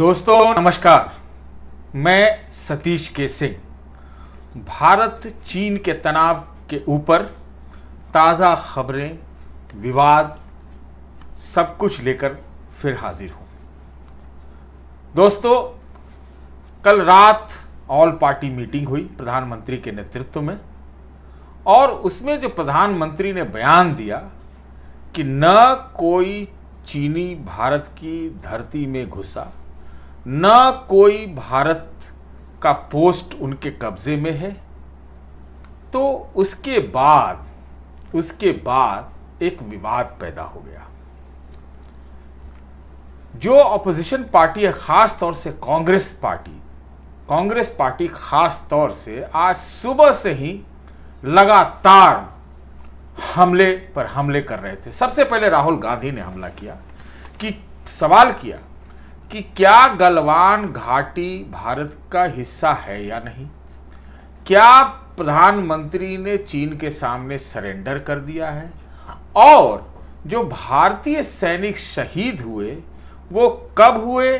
दोस्तों नमस्कार, मैं सतीश के सिंह भारत चीन के तनाव के ऊपर ताज़ा खबरें, विवाद सब कुछ लेकर फिर हाजिर हूं। दोस्तों, कल रात ऑल पार्टी मीटिंग हुई प्रधानमंत्री के नेतृत्व में, और उसमें जो प्रधानमंत्री ने बयान दिया कि न कोई चीनी भारत की धरती में घुसा, न कोई भारत का पोस्ट उनके कब्जे में है, तो उसके बाद एक विवाद पैदा हो गया। जो ऑपोजिशन पार्टी है, खास तौर से कांग्रेस पार्टी खास तौर से आज सुबह से ही लगातार हमले पर हमले कर रहे थे। सबसे पहले राहुल गांधी ने हमला किया, सवाल किया कि क्या गलवान घाटी भारत का हिस्सा है या नहीं। क्या प्रधानमंत्री ने चीन के सामने सरेंडर कर दिया है, और जो भारतीय सैनिक शहीद हुए वो कब हुए,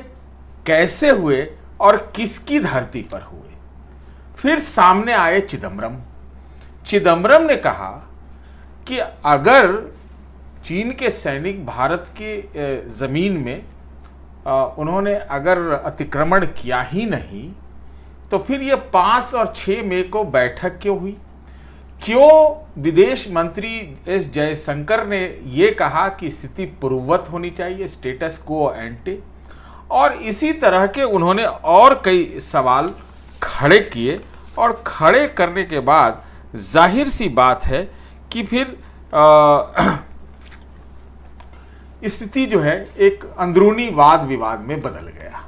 कैसे हुए और किसकी धरती पर हुए। फिर सामने आए चिदम्बरम ने कहा कि अगर चीन के सैनिक भारत के जमीन में उन्होंने अगर अतिक्रमण किया ही नहीं, तो फिर ये 5 और 6 मई को बैठक क्यों हुई। क्यों विदेश मंत्री एस जयशंकर ने ये कहा कि स्थिति पूर्ववत होनी चाहिए, स्टेटस क्वो एंटे, और इसी तरह के उन्होंने और कई सवाल खड़े किए। और खड़े करने के बाद जाहिर सी बात है कि फिर स्थिति जो है एक अंदरूनी वाद विवाद में बदल गया।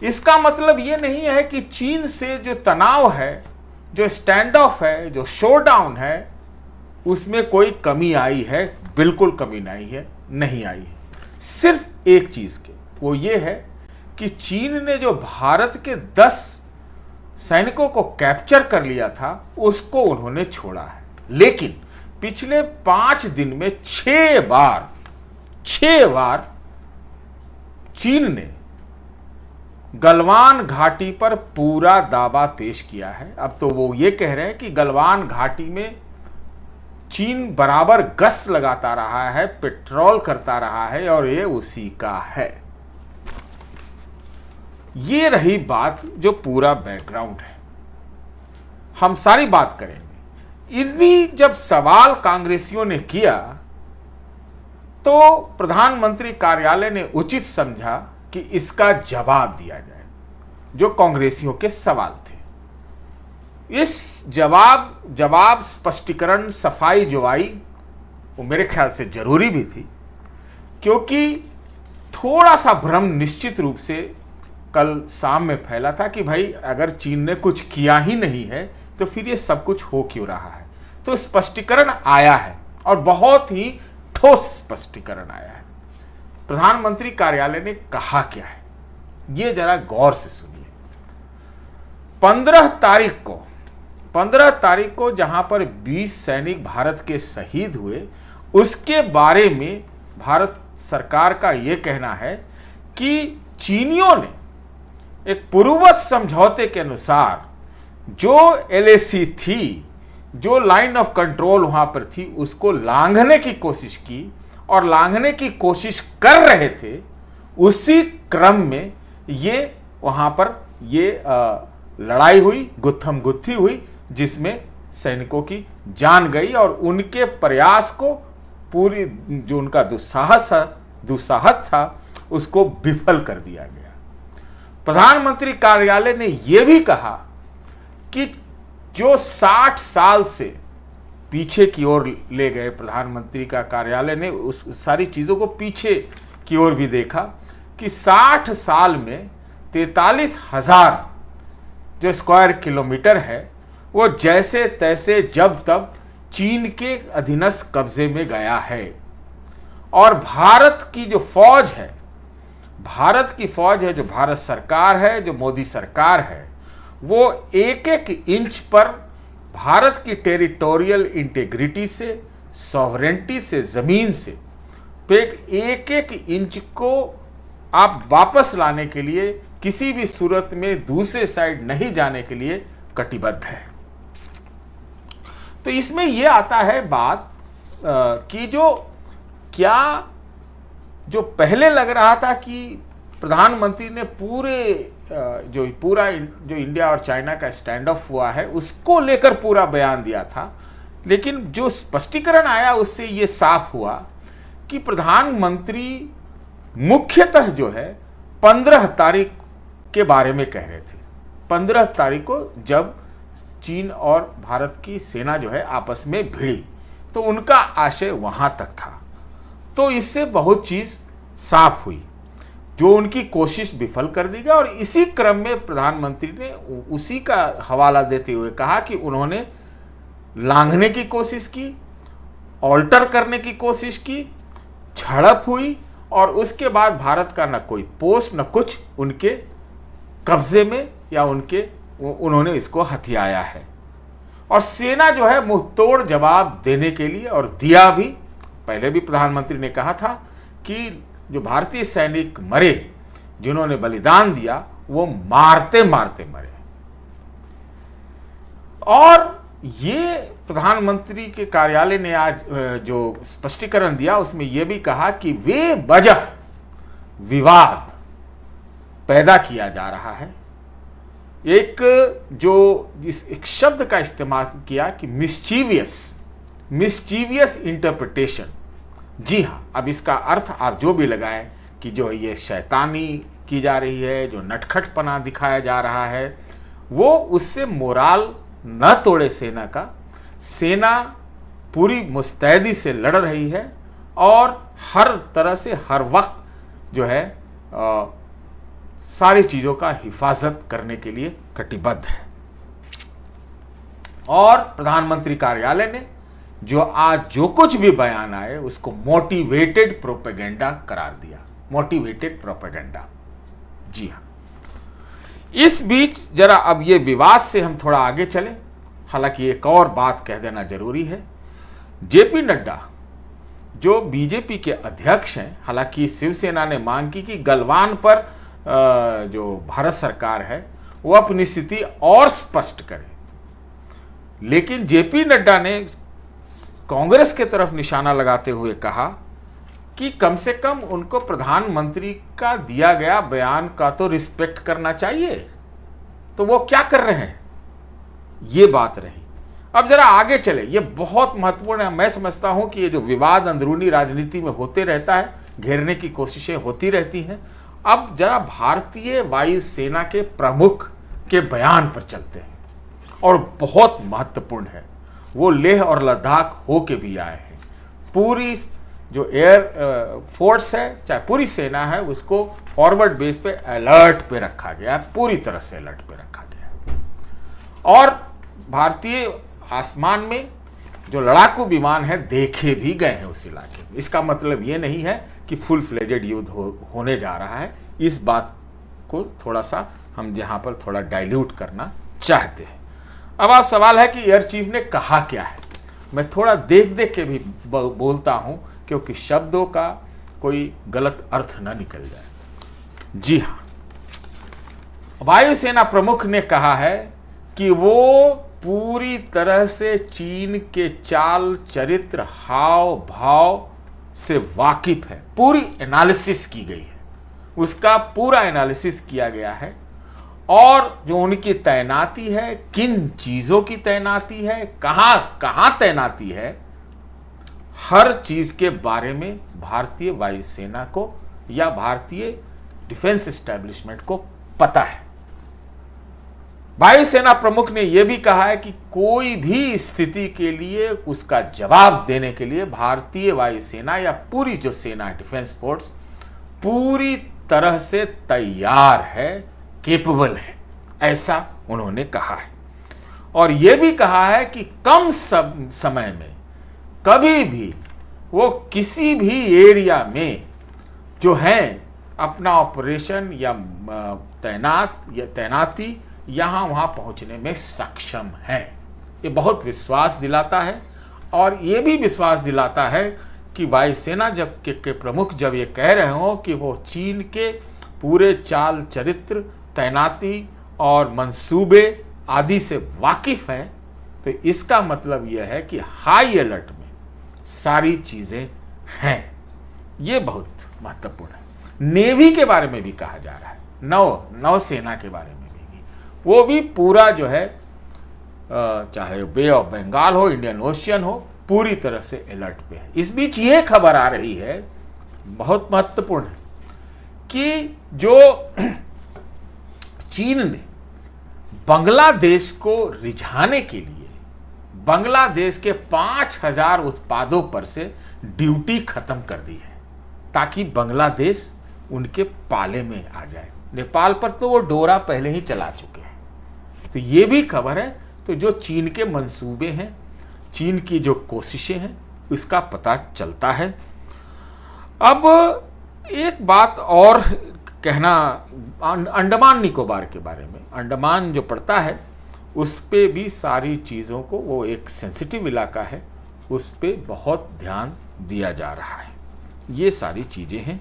इसका मतलब ये नहीं है कि चीन से जो तनाव है, जो स्टैंड ऑफ है, जो शोडाउन है, उसमें कोई कमी आई है। बिल्कुल कमी नहीं आई है। सिर्फ एक चीज के, वो ये है कि चीन ने जो भारत के 10 सैनिकों को कैप्चर कर लिया था, उसको उन्होंने छोड़ा है। लेकिन पिछले 5 दिन में 6 बार चीन ने गलवान घाटी पर पूरा दावा पेश किया है। अब तो वो ये कह रहे हैं कि गलवान घाटी में चीन बराबर गश्त लगाता रहा है, पेट्रोल करता रहा है, और ये उसी का है। ये रही बात जो पूरा बैकग्राउंड है। हम सारी बात करेंगे। इन्हीं जब सवाल कांग्रेसियों ने किया, तो प्रधानमंत्री कार्यालय ने उचित समझा कि इसका जवाब दिया जाए, जो कांग्रेसियों के सवाल थे। इस जवाब स्पष्टीकरण, सफाई जवाई वो मेरे ख्याल से जरूरी भी थी, क्योंकि थोड़ा सा भ्रम निश्चित रूप से कल शाम में फैला था कि भाई अगर चीन ने कुछ किया ही नहीं है तो फिर ये सब कुछ हो क्यों रहा है। तो स्पष्टीकरण आया है, और बहुत ही ठोस स्पष्टीकरण आया है। प्रधानमंत्री कार्यालय ने कहा क्या है, ये जरा गौर से सुनिए। 15 तारीख को जहां पर 20 सैनिक भारत के शहीद हुए, उसके बारे में भारत सरकार का यह कहना है कि चीनियों ने एक पूर्ववत समझौते के अनुसार जो LAC थी, जो लाइन ऑफ कंट्रोल वहां पर थी, उसको लांघने की कोशिश की, और लांघने की कोशिश कर रहे थे। उसी क्रम में ये वहां पर ये लड़ाई हुई, गुत्थम गुत्थी हुई, जिसमें सैनिकों की जान गई, और उनके प्रयास को पूरी जो उनका दुस्साहस था उसको विफल कर दिया गया। प्रधानमंत्री कार्यालय ने यह भी कहा कि जो 60 साल से पीछे की ओर ले गए, प्रधानमंत्री का कार्यालय ने उस सारी चीज़ों को पीछे की ओर भी देखा कि 60 साल में 43,000 जो स्क्वायर किलोमीटर है, वो जैसे तैसे जब तब चीन के अधीनस्थ कब्जे में गया है। और भारत की जो फौज है, जो भारत सरकार है, जो मोदी सरकार है, वो एक एक इंच पर भारत की टेरिटोरियल इंटीग्रिटी से, सॉवरेंटी से, जमीन से एक एक इंच को आप वापस लाने के लिए किसी भी सूरत में दूसरे साइड नहीं जाने के लिए कटिबद्ध है। तो इसमें यह आता है बात कि जो पहले लग रहा था कि प्रधानमंत्री ने पूरा जो इंडिया और चाइना का स्टैंड ऑफ हुआ है उसको लेकर पूरा बयान दिया था, लेकिन जो स्पष्टीकरण आया उससे ये साफ हुआ कि प्रधानमंत्री मुख्यतः जो है 15 तारीख के बारे में कह रहे थे। 15 तारीख को जब चीन और भारत की सेना जो है आपस में भिड़ी तो उनका आशय वहां तक था। तो इससे बहुत चीज साफ हुई, जो उनकी कोशिश विफल कर दी गई। और इसी क्रम में प्रधानमंत्री ने उसी का हवाला देते हुए कहा कि उन्होंने लांघने की कोशिश की, ऑल्टर करने की कोशिश की, झड़प हुई और उसके बाद भारत का न कोई पोस्ट न कुछ उनके कब्जे में या उन्होंने इसको हथियाया है। और सेना जो है मुंह तोड़ जवाब देने के लिए, और दिया भी। पहले भी प्रधानमंत्री ने कहा था कि जो भारतीय सैनिक मरे, जिन्होंने बलिदान दिया, वो मारते मारते मरे। और ये प्रधानमंत्री के कार्यालय ने आज जो स्पष्टीकरण दिया उसमें यह भी कहा कि वे वजह विवाद पैदा किया जा रहा है। एक शब्द का इस्तेमाल किया कि मिस्चीवियस इंटरप्रिटेशन। जी हाँ, अब इसका अर्थ आप जो भी लगाएं कि जो ये शैतानी की जा रही है, जो नटखटपना दिखाया जा रहा है, वो उससे मोराल न तोड़े सेना का। सेना पूरी मुस्तैदी से लड़ रही है और हर तरह से हर वक्त जो है सारी चीजों का हिफाजत करने के लिए कटिबद्ध है। और प्रधानमंत्री कार्यालय ने जो कुछ भी बयान आए उसको मोटिवेटेड प्रोपेगेंडा करार दिया। मोटिवेटेड प्रोपेगेंडा, जी हाँ। इस बीच जरा अब ये विवाद से हम थोड़ा आगे चलें। हालांकि एक और बात कह देना जरूरी है। जेपी नड्डा जो बीजेपी के अध्यक्ष हैं, हालांकि शिवसेना ने मांग की कि गलवान पर जो भारत सरकार है वो अपनी स्थिति और स्पष्ट करे, लेकिन जेपी नड्डा ने कांग्रेस के तरफ निशाना लगाते हुए कहा कि कम से कम उनको प्रधानमंत्री का दिया गया बयान का तो रिस्पेक्ट करना चाहिए। तो वो क्या कर रहे हैं, ये बात रही। अब जरा आगे चले, ये बहुत महत्वपूर्ण है। मैं समझता हूं कि ये जो विवाद अंदरूनी राजनीति में होते रहता है, घेरने की कोशिशें होती रहती हैं। अब जरा भारतीय वायुसेना के प्रमुख के बयान पर चलते हैं, और बहुत महत्वपूर्ण है। वो लेह और लद्दाख होके भी आए हैं। पूरी जो एयर फोर्स है, चाहे पूरी सेना है, उसको फॉरवर्ड बेस पे अलर्ट पे रखा गया है, पूरी तरह से अलर्ट पे रखा गया है। और भारतीय आसमान में जो लड़ाकू विमान है देखे भी गए हैं उस इलाके में। इसका मतलब ये नहीं है कि फुल फ्लेजेड युद्ध होने जा रहा है। इस बात को थोड़ा सा हम यहाँ पर थोड़ा डाइल्यूट करना चाहते हैं। अब आप सवाल है कि एयर चीफ ने कहा क्या है। मैं थोड़ा देख के भी बोलता हूं क्योंकि शब्दों का कोई गलत अर्थ ना निकल जाए। जी हाँ, वायुसेना प्रमुख ने कहा है कि वो पूरी तरह से चीन के चाल चरित्र हाव भाव से वाकिफ है। पूरी एनालिसिस की गई है, उसका पूरा एनालिसिस किया गया है। और जो उनकी तैनाती है, किन चीजों की तैनाती है, कहां तैनाती है, हर चीज के बारे में भारतीय वायुसेना को या भारतीय डिफेंस एस्टेब्लिशमेंट को पता है। वायुसेना प्रमुख ने यह भी कहा है कि कोई भी स्थिति के लिए उसका जवाब देने के लिए भारतीय वायुसेना या पूरी जो सेना डिफेंस फोर्स पूरी तरह से तैयार है, केपेबल है, ऐसा उन्होंने कहा है। और यह भी कहा है कि कम समय में कभी भी वो किसी भी एरिया में जो है अपना ऑपरेशन या तैनाती यहां वहां पहुंचने में सक्षम है। ये बहुत विश्वास दिलाता है। और ये भी विश्वास दिलाता है कि वायुसेना के प्रमुख जब ये कह रहे हो कि वो चीन के पूरे चाल चरित्र, तैनाती और मंसूबे आदि से वाकिफ है, तो इसका मतलब यह है कि हाई अलर्ट में सारी चीजें हैं। ये बहुत महत्वपूर्ण है। नेवी के बारे में भी कहा जा रहा है, नौसेना के बारे में भी, वो भी पूरा जो है चाहे बे ऑफ बंगाल हो, इंडियन ओशियन हो, पूरी तरह से अलर्ट पे है। इस बीच ये खबर आ रही है, बहुत महत्वपूर्ण है, कि जो चीन ने बांग्लादेश को रिझाने के लिए बांग्लादेश के 5000 उत्पादों पर से ड्यूटी खत्म कर दी है, ताकि बांग्लादेश उनके पाले में आ जाए। नेपाल पर तो वो डोरा पहले ही चला चुके हैं। तो ये भी खबर है। तो जो चीन के मंसूबे हैं, चीन की जो कोशिशें हैं, उसका पता चलता है। अब एक बात और कहना, अंडमान निकोबार के बारे में, अंडमान जो पड़ता है उस पे भी सारी चीज़ों को, वो एक सेंसिटिव इलाका है, उस पे बहुत ध्यान दिया जा रहा है। ये सारी चीज़ें हैं।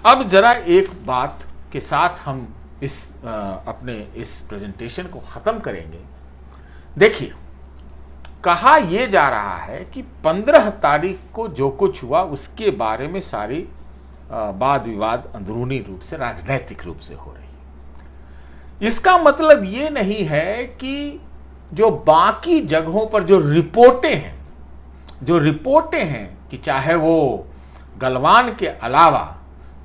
अब ज़रा एक बात के साथ हम अपने इस प्रेजेंटेशन को ख़त्म करेंगे। देखिए, कहा यह जा रहा है कि 15 तारीख को जो कुछ हुआ उसके बारे में सारी वाद विवाद अंदरूनी रूप से, राजनैतिक रूप से हो रही है। इसका मतलब ये नहीं है कि जो बाकी जगहों पर जो रिपोर्टें हैं कि चाहे वो गलवान के अलावा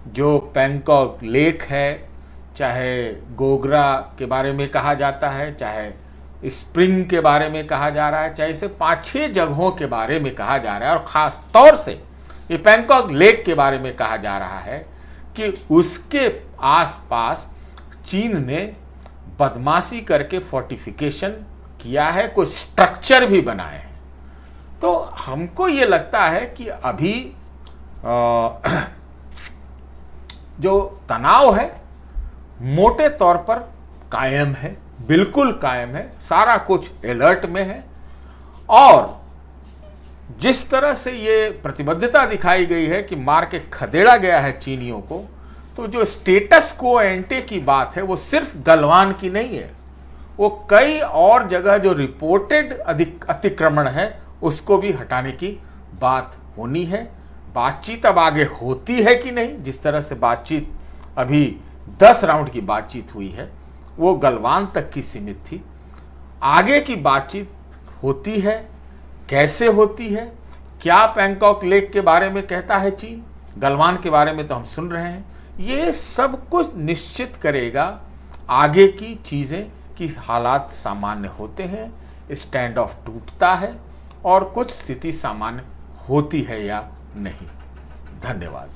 जो पैंगोंग लेक है, चाहे गोगरा के बारे में कहा जाता है, चाहे स्प्रिंग के बारे में कहा जा रहा है, चाहे इसे 5-6 जगहों के बारे में कहा जा रहा है, और ख़ास तौर से ये पैंगोंग लेक के बारे में कहा जा रहा है कि उसके आसपास चीन ने बदमाशी करके फोर्टिफिकेशन किया है, कोई स्ट्रक्चर भी बनाए हैं। तो हमको ये लगता है कि अभी जो तनाव है मोटे तौर पर कायम है, बिल्कुल कायम है, सारा कुछ अलर्ट में है। और जिस तरह से ये प्रतिबद्धता दिखाई गई है कि मार के खदेड़ा गया है चीनियों को, तो जो स्टेटस को एंटे की बात है वो सिर्फ गलवान की नहीं है, वो कई और जगह जो रिपोर्टेड अतिक्रमण है उसको भी हटाने की बात होनी है। बातचीत अब आगे होती है कि नहीं, जिस तरह से बातचीत अभी 10 राउंड की बातचीत हुई है वो गलवान तक की सीमित थी। आगे की बातचीत होती है, कैसे होती है, क्या पैंगोंग लेक के बारे में कहता है चीन, गलवान के बारे में तो हम सुन रहे हैं, ये सब कुछ निश्चित करेगा आगे की चीज़ें कि हालात सामान्य होते हैं, स्टैंड ऑफ टूटता है और कुछ स्थिति सामान्य होती है या नहीं। धन्यवाद।